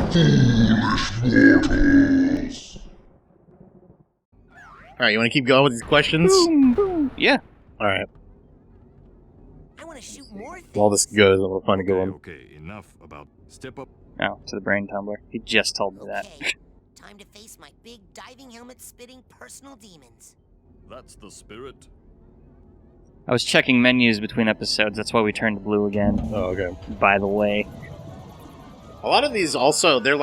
Alright, you want to keep going with these questions? Boom, boom. Yeah. Alright. I want to shoot more things. While this goes, we'll find a good one. Okay, enough about step up. Oh, to the brain tumbler. He just told me that. Okay, time to face my big diving helmet spitting personal demons. That's the spirit. I was checking menus between episodes. That's why we turned blue again. Oh, okay. By the way. A lot of these also, they're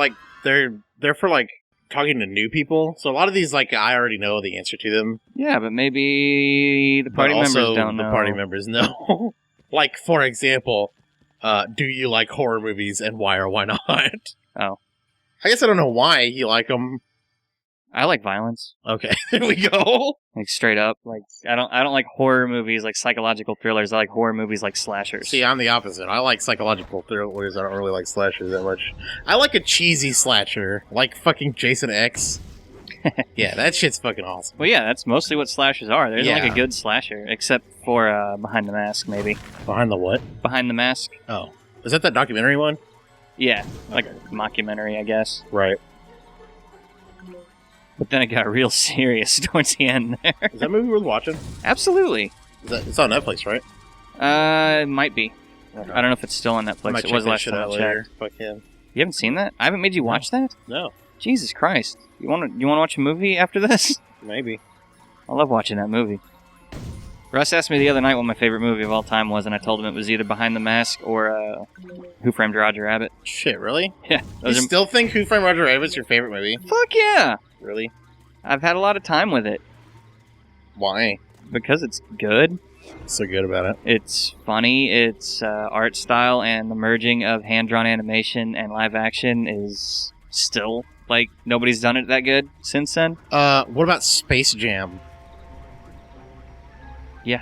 for like talking to new people. So a lot of these, like, I already know the answer to them. Yeah, but maybe the party but members also don't know. The party members know. Like, for example, do you like horror movies and why or why not? Oh. I guess I don't know why you like them. I like violence. Okay, there we go. Like straight up. Like I don't like horror movies like psychological thrillers. I like horror movies like slashers. See, I'm the opposite. I like psychological thrillers. I don't really like slashers that much. I like a cheesy slasher, like fucking Jason X. Yeah, that shit's fucking awesome. Well, yeah, that's mostly what slashers are. There isn't Yeah. like a good slasher, except for Behind the Mask, maybe. Behind the what? Behind the Mask? Oh. Is that documentary one? Yeah, like Okay. mockumentary, I guess. Right. But then it got real serious towards the end there. Is that movie worth watching? Absolutely. It's on Netflix, right? It might be. Okay. I don't know if it's still on I Netflix. might It check was that last shit time I out checked. later. Fuck yeah. You haven't seen that? I haven't made you watch that? No. Jesus Christ. You want to watch a movie after this? Maybe. I love watching that movie. Russ asked me the other night what my favorite movie of all time was, and I told him it was either Behind the Mask or Who Framed Roger Rabbit. Shit, really? Yeah. You Those are... still think Who Framed Roger Rabbit's your favorite movie? Fuck yeah! Really? I've had a lot of time with it. Why? Because it's good. So good about it. It's funny. Its art style and the merging of hand-drawn animation and live action is still, like, nobody's done it that good since then. What about Space Jam? Yeah.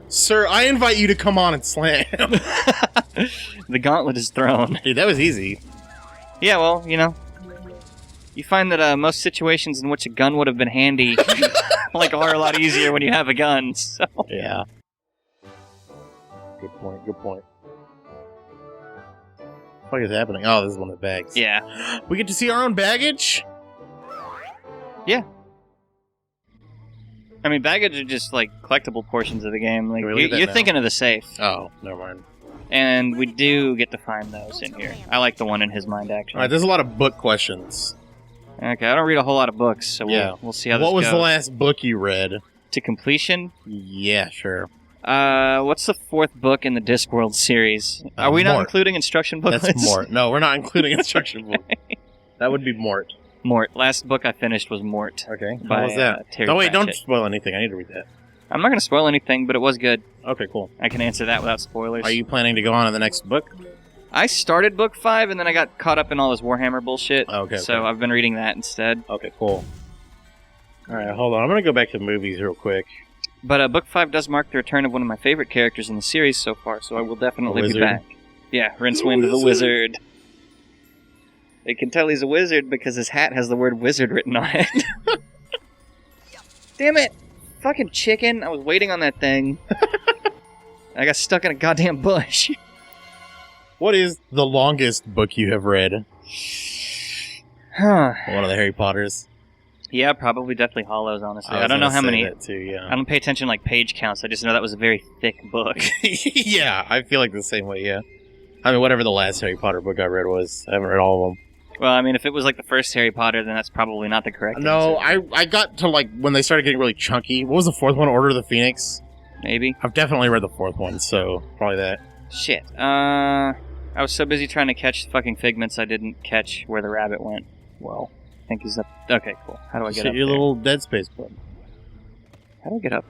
Sir, I invite you to come on and slam. The gauntlet is thrown. Dude, that was easy. Yeah, well, you know, you find that most situations in which a gun would have been handy like are a lot easier when you have a gun. So. Yeah. Good point, good point. What is happening? Oh, this is one of the bags. Yeah. We get to see our own baggage? Yeah. I mean, baggage are just like collectible portions of the game. Like Can we look at that you're now? thinking of the safe, Oh, never mind. and we do get to find those in here. I like the one in his mind, actually. Alright, there's a lot of book questions. Okay, I don't read a whole lot of books, so we'll see how this What was goes. the last book you read? To completion? Yeah, sure. What's the fourth book in the Discworld series? Are we not Mort. including instruction booklets? That's Mort. No, we're not including instruction book. That would be Mort. Mort. Last book I finished was Mort. Okay. By, How was that? Terry Oh, wait, don't Pratchett. spoil anything. I need to read that. I'm not going to spoil anything, but it was good. Okay, cool. I can answer that without spoilers. Are you planning to go on to the next book? I started book 5, and then I got caught up in all this Warhammer bullshit. Okay. So I've been reading that instead. Okay, cool. Alright, hold on. I'm going to go back to the movies real quick. But book 5 does mark the return of one of my favorite characters in the series so far, so I will definitely The be wizard? back. Yeah, Rincewind the Wizard. They can tell he's a wizard because his hat has the word wizard written on it. Damn it! Fucking chicken. I was waiting on that thing. I got stuck in a goddamn bush. What is the longest book you have read? Huh. One of the Harry Potters. Yeah, probably Deathly Hollows, honestly. was I don't know gonna how say many. That too, yeah. I don't pay attention like page counts. I just know that was a very thick book. Yeah, I feel like the same way, yeah. I mean, whatever the last Harry Potter book I read was, I haven't read all of them. Well, I mean, if it was like the first Harry Potter, then that's probably not the correct No, answer. I got to, like, when they started getting really chunky. What was the fourth one? Order of the Phoenix? Maybe. I've definitely read the fourth one, so probably that. Shit. I was so busy trying to catch fucking figments, I didn't catch where the rabbit went. Well, I think he's up. Okay, cool. How do I get Shit, up your there? little Dead Space button. How do I get up?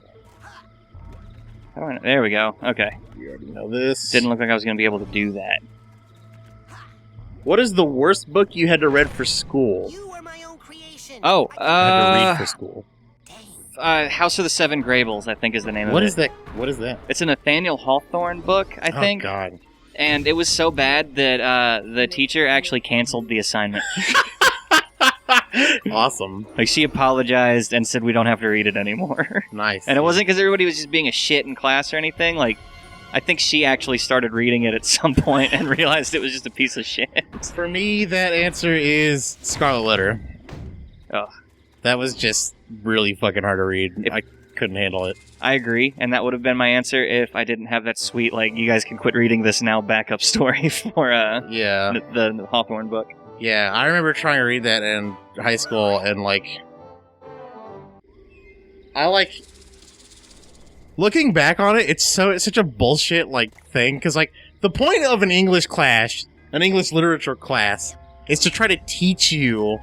How do I? There we go. Okay. You already know this. Didn't look like I was going to be able to do that. What is the worst book you had to read for school? You are my own creation. Oh, Had to read for school. Dang. House of the Seven Grables, I think is the name What of it. is that? What is that? It's a Nathaniel Hawthorne book, I think. Oh, God. And it was so bad that the teacher actually canceled the assignment. Awesome. Like, she apologized and said we don't have to read it anymore. Nice. And it wasn't because everybody was just being a shit in class or anything. Like, I think she actually started reading it at some point and realized it was just a piece of shit. For me, that answer is Scarlet Letter. Ugh. That was just really fucking hard to read. I couldn't handle it. I agree, and that would have been my answer if I didn't have that sweet, like, you guys can quit reading this now backup story for Yeah. the Hawthorne book. Yeah, I remember trying to read that in high school, and, looking back on it, it's such a bullshit, thing, because, the point of an English literature class, is to try to teach you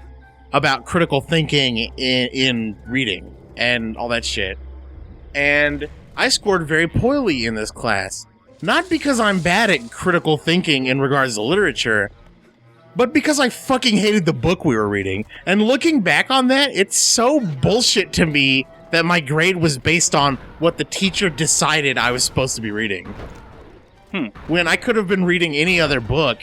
about critical thinking in reading, and all that shit. And I scored very poorly in this class. Not because I'm bad at critical thinking in regards to literature, but because I fucking hated the book we were reading. And looking back on that, it's so bullshit to me that my grade was based on what the teacher decided I was supposed to be reading. When I could have been reading any other book,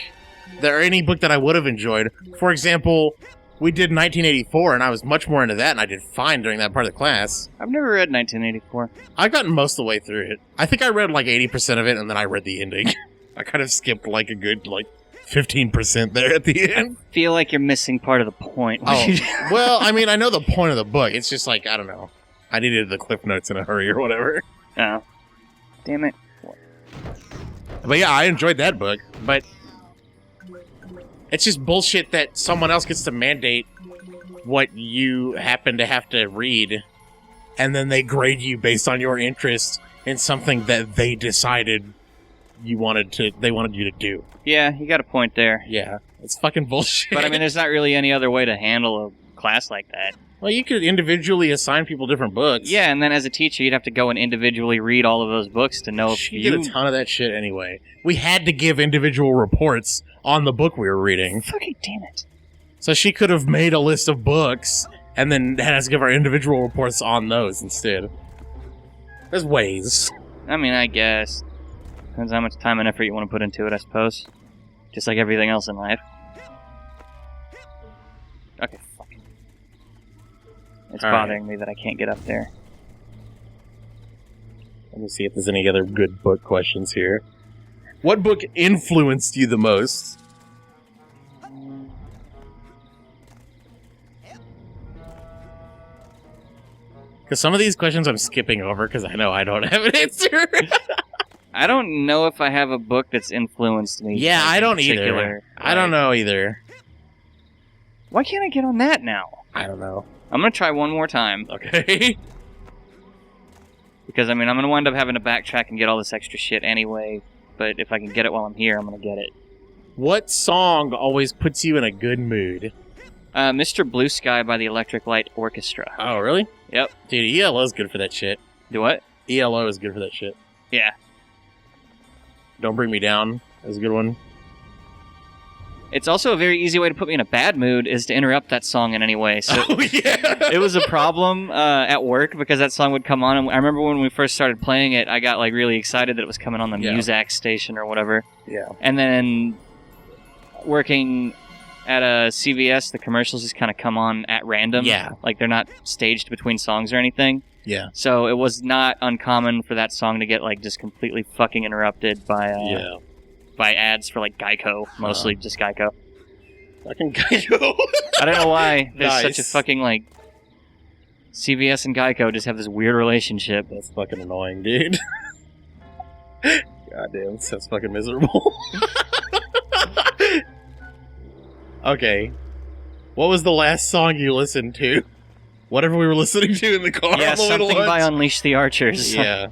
or any book that I would have enjoyed. For example, we did 1984, and I was much more into that, and I did fine during that part of the class. I've never read 1984. I've gotten most of the way through it. I think I read 80% of it, and then I read the ending. I kind of skipped a good 15% there at the end. I feel like you're missing part of the point. Oh, well, I mean, I know the point of the book. It's just I don't know. I needed the Cliff Notes in a hurry or whatever. Oh. Damn it. But yeah, I enjoyed that book. But it's just bullshit that someone else gets to mandate what you happen to have to read, and then they grade you based on your interest in something that they decided they wanted you to do. Yeah, you got a point there. Yeah, it's fucking bullshit. But I mean, there's not really any other way to handle a class like that. Well, you could individually assign people different books. Yeah, and then as a teacher, you'd have to go and individually read all of those books to know if She did a ton of that shit anyway. We had to give individual reports on the book we were reading. Fucking damn it. So she could have made a list of books and then had us give our individual reports on those instead. There's ways. I mean, I guess. Depends how much time and effort you want to put into it, I suppose. Just like everything else in life. Okay, fuck. It's All bothering me that I can't get up there. Let me see if there's any other good book questions here. What book influenced you the most? Because some of these questions I'm skipping over because I know I don't have an answer. I don't know if I have a book that's influenced me. Yeah, I don't either. I don't know either. Why can't I get on that now? I don't know. I'm going to try one more time. Okay. Because, I mean, I'm going to wind up having to backtrack and get all this extra shit anyway. But if I can get it while I'm here, I'm going to get it. What song always puts you in a good mood? Mr. Blue Sky by the Electric Light Orchestra. Oh, really? Yep. Dude, ELO is good for that shit. Do what? ELO is good for that shit. Yeah. Don't Bring Me Down is a good one. It's also a very easy way to put me in a bad mood is to interrupt that song in any way. So oh, yeah. it was a problem at work because that song would come on. And I remember when we first started playing it, I got like really excited that it was coming on the Muzak station or whatever. Yeah. And then working at a CVS, the commercials just kind of come on at random. Yeah. Like they're not staged between songs or anything. Yeah. So it was not uncommon for that song to get like just completely fucking interrupted by by ads for like Geico, mostly just Geico. Fucking Geico. I don't know why there's Nice. such a fucking like CVS and Geico just have this weird relationship. That's fucking annoying, dude. Goddamn, that's fucking miserable. Okay. What was the last song you listened to? Whatever we were listening to in the car. Yeah, on the way to something by lunch? Unleash the Archers. Yeah.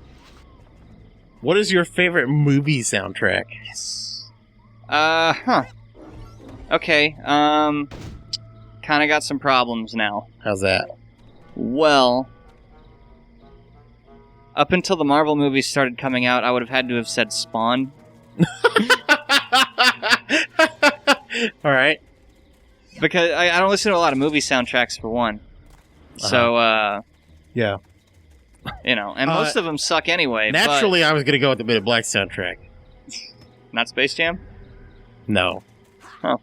What is your favorite movie soundtrack? Okay, kind of got some problems now. How's that? Well, up until the Marvel movies started coming out, I would have had to have said Spawn. Alright. Because I don't listen to a lot of movie soundtracks, for one. So, Yeah. you know, and most of them suck anyway. Naturally, I was going to go with the Bit of Black soundtrack. But not Space Jam? No. Huh.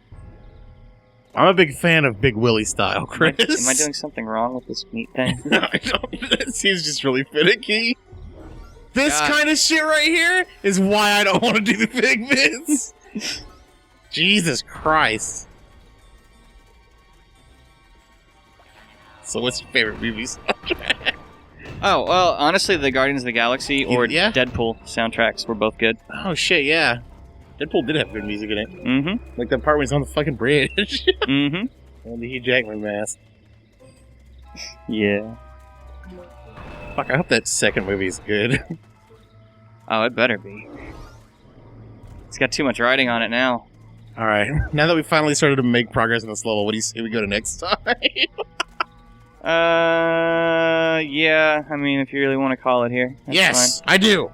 I'm a big fan of Big Willie style, Chris. Am I doing something wrong with this meat thing? No, I don't. It seems just really finicky. This God. kind of shit right here is why I don't want to do the Figments. Jesus Christ. So what's your favorite movie soundtrack? Oh, well, honestly, the Guardians of the Galaxy or Yeah? Deadpool soundtracks were both good. Oh shit, yeah. Deadpool did have good music in it. Mm-hmm. Like that part when he's on the fucking bridge. Mm-hmm. And the Hugh Jackman mask. Yeah. Fuck, I hope that second movie is good. Oh, it better be. It's got too much writing on it now. Alright, now that we finally started to make progress in this level, what do you say we go to next time? Yeah, I mean, if you really want to call it here. That's Yes, I do.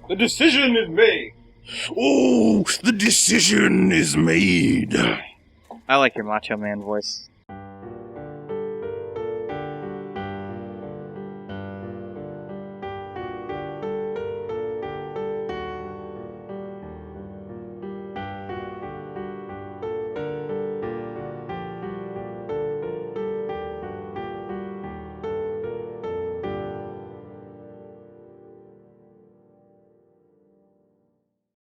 The decision is made. Oh, the decision is made. fine. I like your Macho Man voice.